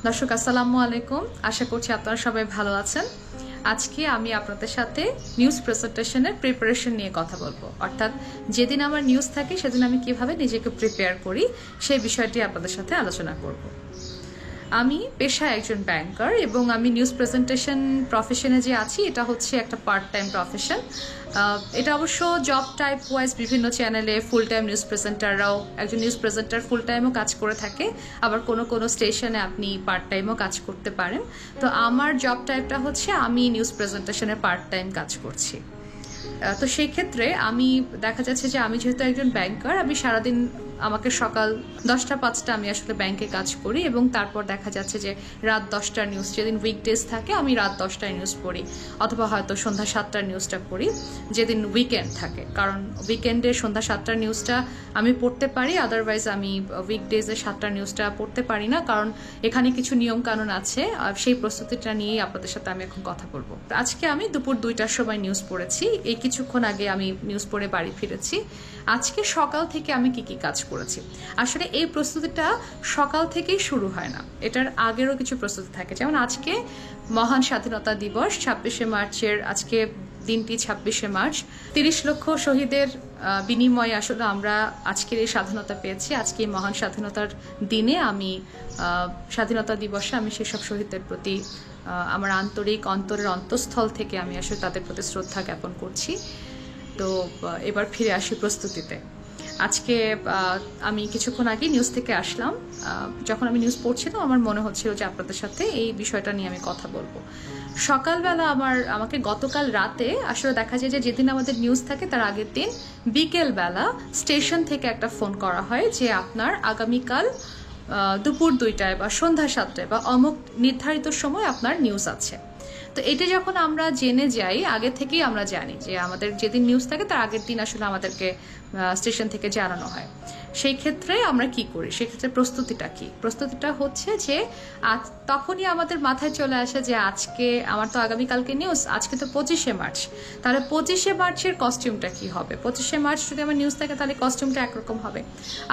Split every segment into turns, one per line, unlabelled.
দর্শক আসসালামু আলাইকুম, আশা করছি আপনারা সবাই ভালো আছেন। আজকে আমি আপনাদের সাথে নিউজ প্রেজেন্টেশনের প্রিপারেশন নিয়ে কথা বলবো, অর্থাৎ যেদিন আমার নিউজ থাকে সেদিন আমি কিভাবে নিজেকে প্রিপেয়ার করি সেই বিষয়টি আপনাদের সাথে আলোচনা করব। আমি পেশায় একজন ব্যাংকার এবং আমি নিউজ প্রেজেন্টেশন প্রফেশনে যে আছি এটা হচ্ছে একটা পার্ট টাইম প্রফেশন। এটা অবশ্য জব টাইপ ওয়াইজ বিভিন্ন চ্যানেলে ফুল টাইম নিউজ প্রেজেন্টাররাও, একজন নিউজ প্রেজেন্টার ফুল টাইমও কাজ করে থাকে, আবার কোনো স্টেশনে আপনি পার্ট টাইমও কাজ করতে পারেন। তো আমার জব টাইপটা হচ্ছে আমি নিউজ প্রেজেন্টেশনে পার্ট টাইম কাজ করছি। তো সেই ক্ষেত্রে আমি দেখা যাচ্ছে যে আমি যেহেতু একজন ব্যাংকার, আমি সারাদিন আমাকে সকাল 10টা-5টা আমি আসলে ব্যাংকে কাজ করি এবং তারপর দেখা যাচ্ছে যে রাত 10টার নিউজ, যেদিন উইকডেজ থাকে আমি রাত 10টায় নিউজ পড়ি, অথবা হয়তো সন্ধ্যা 7টার নিউজটা পড়ি যেদিন উইকেন্ড থাকে, কারণ উইকেন্ডে সন্ধ্যা 7টার নিউজটা আমি পড়তে পারি, আদারওয়াইজ আমি উইকডেজে 7টার নিউজটা পড়তে পারি না, কারণ এখানে কিছু নিয়ম কানুন আছে। সেই প্রস্তুতিটা নিয়েই আপনাদের সাথে আমি এখন কথা বলবো। আজকে আমি দুপুর 2টার সময় নিউজ পড়েছি, এই কিছুক্ষণ আগে আমি নিউজ পড়ে বাড়ি ফিরেছি। আজকে সকাল থেকে আমি কি কাজ করেছি, আসলে এই প্রস্তুতিটা সকাল থেকেই শুরু হয় না, এটার আগেরও কিছু প্রস্তুতি থাকে। যেমন আজকে মহান স্বাধীনতা দিবস, 26শে মার্চের আজকে দিনটি 26শে মার্চ। 30 লক্ষ শহীদের বিনিময়ে আসলে আমরা আজকের এই স্বাধীনতা পেয়েছি। আজকে এই মহান স্বাধীনতার দিনে আমি স্বাধীনতা দিবসে আমি সেসব শহীদদের প্রতি আমার আন্তরিক অন্তরের অন্তঃস্থল থেকে আমি আসলে তাদের প্রতি শ্রদ্ধা জ্ঞাপন করছি। তো এবার ফিরে আসি প্রস্তুতিতে। আজকে আমি কিছুক্ষণ আগে নিউজ থেকে আসলাম। যখন আমি নিউজ পড়ছিলাম আমার মনে হচ্ছিল যে আপনাদের সাথে এই বিষয়টা নিয়ে আমি কথা বলবো। সকালবেলা আমাকে গতকাল রাতে আসলে দেখা যায় যে যেদিন আমাদের নিউজ থাকে তার আগের দিন বিকেলবেলা স্টেশন থেকে একটা ফোন করা হয় যে আপনার আগামীকাল দুপুর 2টায় বা সন্ধ্যা 7টায় বা অমুক নির্ধারিত সময় আপনার নিউজ আছে। তো এটা যখন আমরা জেনে যাই, আগে থেকেই আমরা জানি যে আমাদের যেদিন নিউজ থাকে তার আগের দিন আসলে আমাদেরকে স্টেশন থেকে জানানো হয়। সেই ক্ষেত্রে আমরা কি করি, সেক্ষেত্রে প্রস্তুতিটা কি? প্রস্তুতিটা হচ্ছে যে তখনই আমাদের মাথায় চলে আসে যে আজকে আমার তো আগামীকালকে নিউজ, আজকে তো 25শে মার্চ, তাহলে 25শে মার্চের কস্টিউমটা কি হবে? 25শে মার্চ যদি আমার নিউজ থাকে তাহলে কস্টিউমটা একরকম হবে।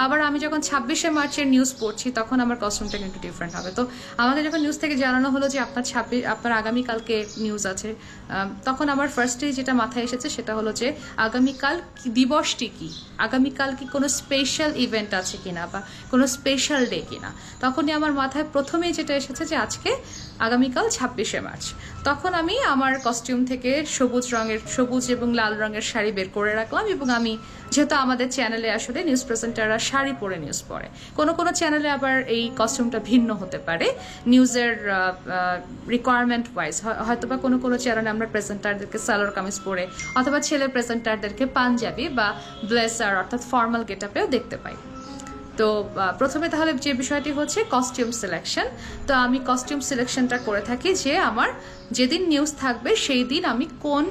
আবার আমি যখন 26শে মার্চের নিউজ পড়ছি তখন আমার কস্টিউমটা কিন্তু ডিফারেন্ট হবে। তো আমাদের যখন নিউজ থেকে জানানো হলো যে আপনার আগামীকালকে নিউজ আছে, তখন আমার ফার্স্টে যেটা মাথায় এসেছে সেটা হলো যে আগামীকাল দিবসটি কি, আগামীকাল কি কোনো স্পেশাল ইভেন্ট আছে কিনা বা কোনো স্পেশাল ডে কিনা। তখনই আমার মাথায় প্রথমেই যেটা এসেছে যে আজকে আগামীকাল 26শে মার্চ। তখন আমি আমার কস্টিউম থেকে সবুজ এবং লাল রঙের শাড়ি বের করে রাখলাম এবং আমি যেহেতু আমাদের চ্যানেলে আসলে নিউজ প্রেজেন্টাররা শাড়ি পরে নিউজ পড়ে, কোনো চ্যানেলে আবার এই কস্টিউমটা ভিন্ন হতে পারে নিউজের রিকোয়ারমেন্ট ওয়াইজ। হয়তো বা কোনো চ্যানেলে আমরা প্রেজেন্টারদেরকে সালোয়ার কামিজ পরে, অথবা ছেলে প্রেজেন্টারদেরকে পাঞ্জাবি বা ব্লেজার অর্থাৎ ফর্মাল গেট আপেও দেখতে পাই। তো প্রথমে তাহলে যে বিষয়টি হচ্ছে কস্টিউম সিলেকশন। তো আমি কস্টিউম সিলেকশনটা করে থাকি যে আমার যেদিন নিউজ থাকবে সেই দিন আমি কোন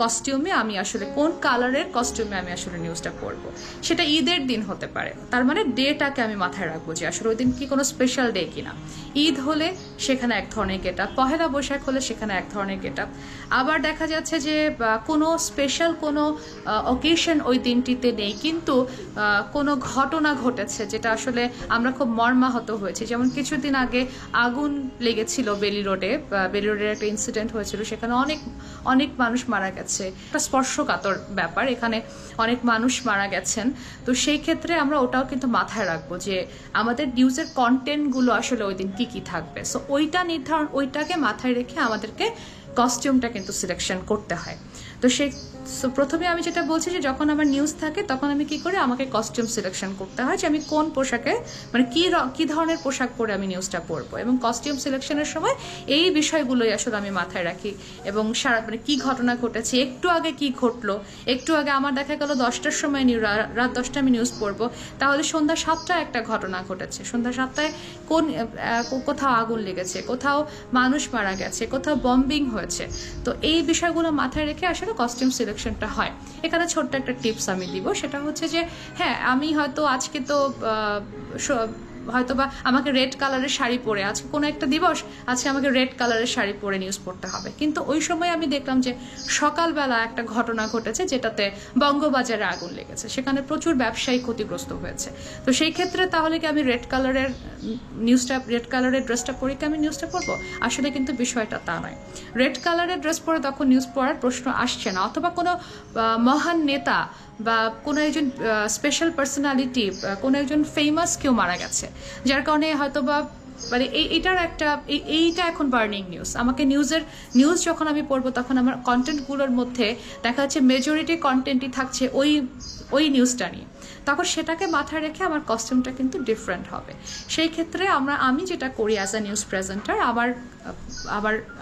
কস্টিউমে আমি আসলে কোন কালারের কস্টিউমে আমি আসলে নিউজটা পড়বো। সেটা ঈদের দিন হতে পারে, তার মানে ডেটাকে আমি মাথায় রাখবো যে আসলে ওই দিন কি কোনো স্পেশাল ডে কিনা। ঈদ হলে সেখানে এক ধরনের গেট আপ, পহেলা বৈশাখ হলে সেখানে এক ধরনের গেট আপ। আবার দেখা যাচ্ছে যে কোনো স্পেশাল কোনো অকেশন ওই দিনটিতে নেই, কিন্তু কোনো ঘটনা ঘটেছে যেটা আসলে আমরা খুব মর্মাহত হয়েছি। যেমন কিছুদিন আগে আগুন লেগেছিল বেলি রোডের একটা ইনসিডেন্ট হয়েছিল, সেখানে অনেক মানুষ মারা গেছে, একটা স্পর্শকাতর ব্যাপার, এখানে অনেক মানুষ মারা গেছেন। তো সেই ক্ষেত্রে আমরা ওটাও কিন্তু মাথায় রাখবো যে আমাদের নিউজের কন্টেন্টগুলো আসলে ওই দিন কি থাকবে। সো ওইটাকে মাথায় রেখে আমাদেরকে কস্টিউমটা কিন্তু সিলেকশন করতে হয়। তো প্রথমে আমি যেটা বলছি যে যখন আমার নিউজ থাকে তখন আমি কি করি, আমাকে কস্টিউম সিলেকশন করতে হয় যে আমি কোন পোশাকে, মানে কি ধরনের পোশাক পরে আমি নিউজটা পড়বো। এবং কস্টিউম সিলেকশনের সময় এই বিষয়গুলোই আসলে আমি মাথায় রাখি। এবং মানে কি ঘটনা ঘটেছে, একটু আগে কি ঘটলো, একটু আগে আমার দেখা গেল 10টার সময় রাত 10টায় আমি নিউজ পড়বো, তাহলে সন্ধ্যা 7টায় একটা ঘটনা ঘটেছে, সন্ধ্যা 7টায় কোথাও আগুন লেগেছে, কোথাও মানুষ মারা গেছে, কোথাও বম্বিং হয়েছে। তো এই বিষয়গুলো মাথায় রেখে আসলে কস্টিউম সিলেকশনটা হয়। এখানে ছোট্ট একটা টিপস আমি দিব, সেটা হচ্ছে যে হ্যাঁ, আমি হয়তো আজকে তো হয়তোবা আমাকে রেড কালারের শাড়ি পরে, আজকে কোনো একটা দিবস আছে, আমাকে রেড কালারের শাড়ি পরে নিউজ পড়তে হবে, কিন্তু ওই সময় আমি দেখলাম যে সকালবেলা একটা ঘটনা ঘটেছে যেটাতে বঙ্গবাজারে আগুন লেগেছে, সেখানে প্রচুর ব্যবসায়ী ক্ষতিগ্রস্ত হয়েছে। তো সেই ক্ষেত্রে তাহলে কি আমি রেড কালারের নিউজটা রেড কালারের ড্রেসটা পরে কি আমি নিউজটা পড়বো? আসলে কিন্তু বিষয়টা তা নয়। রেড কালারের ড্রেস পরে তখন নিউজ পড়ার প্রশ্ন আসছে না, অথবা কোনো মহান নেতা বা কোনো একজন স্পেশাল পার্সোনালিটি, কোনো একজন ফেমাস কেউ মারা গেছে, যার কারণে হয়তো বা মানে এইটার একটা এইটা এখন বার্নিং নিউজ। আমাকে নিউজ যখন আমি পড়বো তখন আমার কন্টেন্টগুলোর মধ্যে দেখা যাচ্ছে মেজরিটি কন্টেন্টই থাকছে ওই নিউজটা নিয়ে, তখন সেটাকে মাথায় রেখে আমার কস্টিউমটা কিন্তু ডিফারেন্ট হবে। সেই ক্ষেত্রে আমি যেটা করি অ্যাজ আ নিউজ প্রেজেন্টার,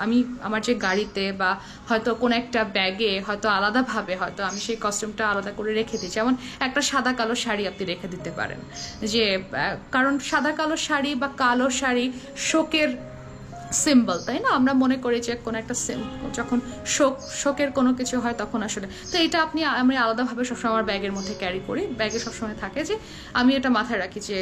আমি আমার যে গাড়িতে বা হয়তো কোনো একটা ব্যাগে হয়তো আলাদাভাবে হয়তো আমি সেই কস্টিউমটা আলাদা করে রেখে দিই। যেমন একটা সাদা কালো শাড়ি আপনি রেখে দিতে পারেন, যে কারণ সাদা কালো শাড়ি বা কালো শাড়ি শোকের সিম্বল, তাই না? আমরা মনে করি যে কোনো একটা যখন শোকের কোনো কিছু হয় তখন আসলে, তো এটা আমি আলাদাভাবে সবসময় আমার ব্যাগের মধ্যে ক্যারি করি। ব্যাগে সবসময় থাকে যে আমি এটা মাথায় রাখি যে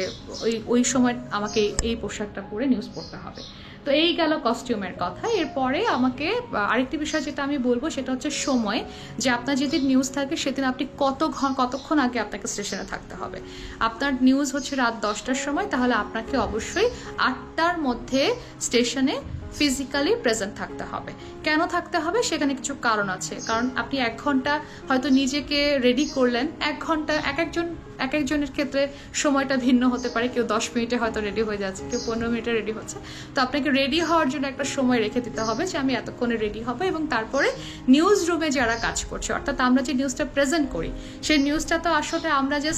ওই সময় আমাকে এই পোশাকটা পরে নিউজ পড়তে হবে। তো এই গেল কস্টিউমের কথা। এরপরে আমাকে আরেকটি বিষয় যেটা আমি বলবো সেটা হচ্ছে সময়, যে আপনার যেদিন নিউজ থাকে সেদিন আপনি কতক্ষণ আগে আপনাকে স্টেশনে থাকতে হবে। আপনার নিউজ হচ্ছে রাত 10টার সময়, তাহলে আপনাকে অবশ্যই 8টার মধ্যে স্টেশনে ফিজিক্যালি প্রেজেন্ট থাকতে হবে। কেন থাকতে হবে? সেখানে কিছু কারণ আছে। কারণ আপনি 1 ঘন্টা হয়তো নিজেকে রেডি করলেন, 1 ঘন্টা এক একজনের ক্ষেত্রে সময়টা ভিন্ন হতে পারে। কেউ 10 মিনিটে হয়তো রেডি হয়ে যাচ্ছে, কেউ 15 মিনিটে রেডি হচ্ছে। তো আপনাকে রেডি হওয়ার জন্য একটা সময় রেখে দিতে হবে যে আমি এতক্ষণে রেডি হব। এবং তারপরে নিউজ রুমে যারা কাজ করছে, অর্থাৎ আমরা যে নিউজটা প্রেজেন্ট করি সেই নিউজটা তো আসলে আমরা যে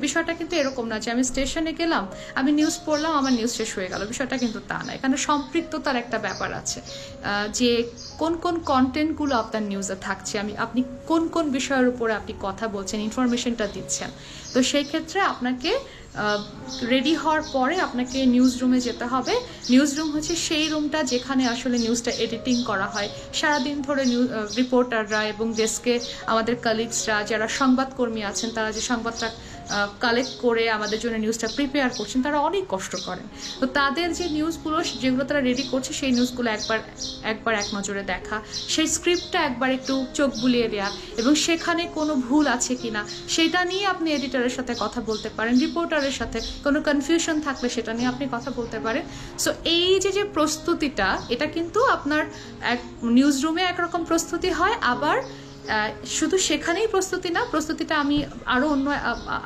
বিষয়টা কিন্তু এরকম না যে আমি স্টেশনে গেলাম, আমি নিউজ পড়লাম, আমার নিউজ শেষ হয়ে গেল। বিষয়টা কিন্তু তা না। এখানে সম্পৃক্ততার একটা ব্যাপার আছে, যে কোন কোন কন্টেন্টগুলো আপনার নিউজে থাকছে, আপনি কোন কোন বিষয়ের উপরে আপনি কথা বলছেন, ইনফরমেশনটা দিচ্ছেন। তো সেই ক্ষেত্রে আপনাকে রেডি হওয়ার পরে আপনাকে নিউজ রুমে যেতে হবে। নিউজ রুম হচ্ছে সেই রুমটা যেখানে আসলে নিউজটা এডিটিং করা হয়। সারাদিন ধরে রিপোর্টাররা এবং ডেস্কে আমাদের কালিগসরা যারা সংবাদকর্মী আছেন, তারা যে সংবাদটা কালেক্ট করে আমাদের জন্য নিউজটা প্রিপেয়ার করছেন, তারা অনেক কষ্ট করেন। তো তাদের যে নিউজগুলো যেগুলো তারা রেডি করছে সেই নিউজগুলো একবার এক নজরে দেখা, সেই স্ক্রিপ্টটা একবার একটু চোখ বুলিয়ে দেওয়া, এবং সেখানে কোনো ভুল আছে কিনা সেটা নিয়ে আপনি এডিটরের সাথে কথা বলতে পারেন, রিপোর্টারের সাথে কোনো কনফিউশন থাকলে সেটা নিয়ে আপনি কথা বলতে পারেন। সো এই যে প্রস্তুতিটা, এটা কিন্তু আপনার নিউজ রুমে একরকম প্রস্তুতি হয়, আবার শুধু সেখানেই প্রস্তুতি না, প্রস্তুতিটা আমি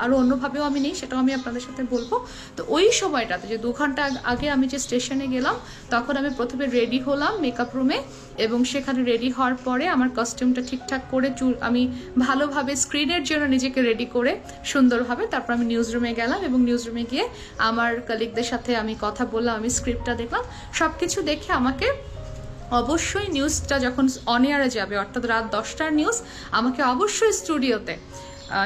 আরো অন্যভাবেও আমি নিই, সেটাও আমি আপনাদের সাথে বলবো। তো ওই সময়টাতে যে 2 ঘন্টা আগে আমি যে স্টেশনে গেলাম, তখন আমি প্রথমে রেডি হলাম মেকআপ রুমে, এবং সেখানে রেডি হওয়ার পরে আমার কস্টিউমটা ঠিকঠাক করে আমি ভালোভাবে স্ক্রিনের জন্য নিজেকে রেডি করে সুন্দরভাবে তারপর আমি নিউজ রুমে গেলাম, এবং নিউজ রুমে গিয়ে আমার কলিগদের সাথে আমি কথা বললাম, আমি স্ক্রিপ্টটা দেখলাম। সব কিছু দেখে আমাকে অবশ্যই নিউজটা যখন অন এয়ারে যাবে, অর্থাৎ রাত 10টার নিউজ, আমাকে অবশ্যই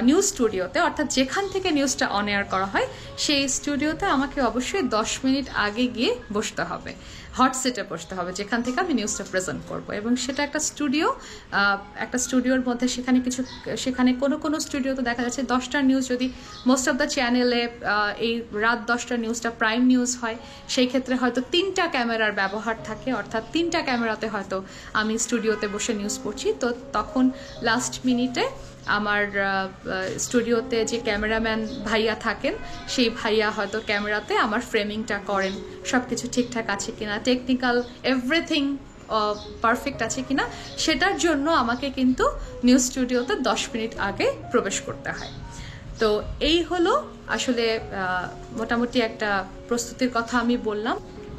নিউজ স্টুডিওতে অর্থাৎ যেখান থেকে নিউজটা অন এয়ার করা হয় সেই স্টুডিওতে আমাকে অবশ্যই 10 মিনিট আগে গিয়ে বসতে হবে, হট সিটে বসতে হবে, যেখান থেকে আমি নিউজটা প্রেজেন্ট করব। এবং সেটা একটা স্টুডিওর মধ্যে সেখানে কোনো স্টুডিওতে দেখা যাচ্ছে 10টার নিউজ, যদি মোস্ট অফ দ্য চ্যানেলে এই রাত 10টার নিউজটা প্রাইম নিউজ হয়, সেই ক্ষেত্রে হয়তো 3টা ক্যামেরার ব্যবহার থাকে, অর্থাৎ 3টা ক্যামেরাতে হয়তো আমি স্টুডিওতে বসে নিউজ পড়ছি। তো তখন লাস্ট মিনিটে আমার স্টুডিওতে যে ক্যামেরাম্যান ভাইয়া থাকেন, সেই ভাইয়া হয়তো ক্যামেরাতে আমার ফ্রেমিংটা করেন, সব কিছু ঠিকঠাক আছে কিনা, টেকনিক্যাল এভরিথিং পারফেক্ট আছে কিনা, সেটার জন্য আমাকে কিন্তু নিউজ স্টুডিওতে 10 মিনিট আগে প্রবেশ করতে হয়। তো এই হলো আসলে মোটামুটি একটা প্রস্তুতির কথা আমি বললাম।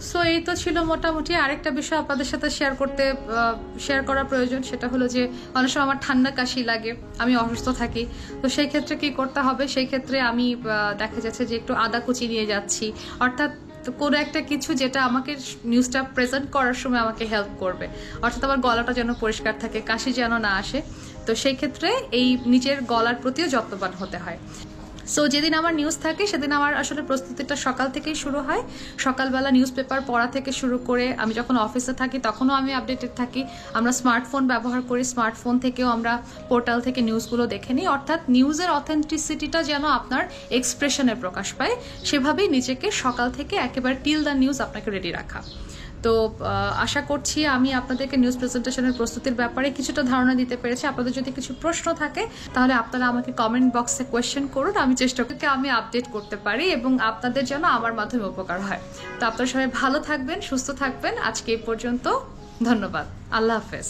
সো এই তো ছিল মোটামুটি। আরেকটা বিষয় আপনাদের সাথে শেয়ার করা প্রয়োজন, সেটা হলো যে অনেক সময় আমার ঠান্ডা কাশি লাগে, আমি অসুস্থ থাকি। তো সেই ক্ষেত্রে কি করতে হবে? সেই ক্ষেত্রে আমি দেখা যাচ্ছে যে একটু আদা কুচি নিয়ে যাচ্ছি, অর্থাৎ কোনো একটা কিছু যেটা আমাকে নিউজটা প্রেজেন্ট করার সময় আমাকে হেল্প করবে, অর্থাৎ আমার গলাটা যেন পরিষ্কার থাকে, কাশি যেন না আসে। তো সেই ক্ষেত্রে এই নিজের গলার প্রতিও যত্নবান হতে হয়। সো যেদিন আমার নিউজ থাকে সেদিন আমার আসলে প্রস্তুতিটা সকাল থেকেই শুরু হয়। সকালবেলা নিউজ পেপার পড়া থেকে শুরু করে, আমি যখন অফিসে থাকি তখনও আমি আপডেটেড থাকি। আমরা স্মার্টফোন ব্যবহার করি, স্মার্টফোন থেকেও আমরা পোর্টাল থেকে নিউজগুলো দেখে নিই, অর্থাৎ নিউজের অথেন্টিসিটিটা যেন আপনার এক্সপ্রেশনে প্রকাশ পায়, সেভাবেই নিজেকে সকাল থেকে একেবারে টিল দ্য নিউজ আপনাকে রেডি রাখা। তো আশা করছি আমি আপনাদেরকে নিউজ প্রেজেন্টেশনের প্রস্তুতির ব্যাপারে কিছুটা ধারণা দিতে পেরেছি। আপনাদের যদি কিছু প্রশ্ন থাকে তাহলে আপনারা আমাকে কমেন্ট বক্সে কোয়েশ্চেন করুন, আমি চেষ্টা করি আমি আপডেট করতে পারি এবং আপনাদের যেন আমার মাধ্যমে উপকার হয়। তো আপনারা সবাই ভালো থাকবেন, সুস্থ থাকবেন। আজকে এই পর্যন্ত, ধন্যবাদ, আল্লাহ হাফেজ।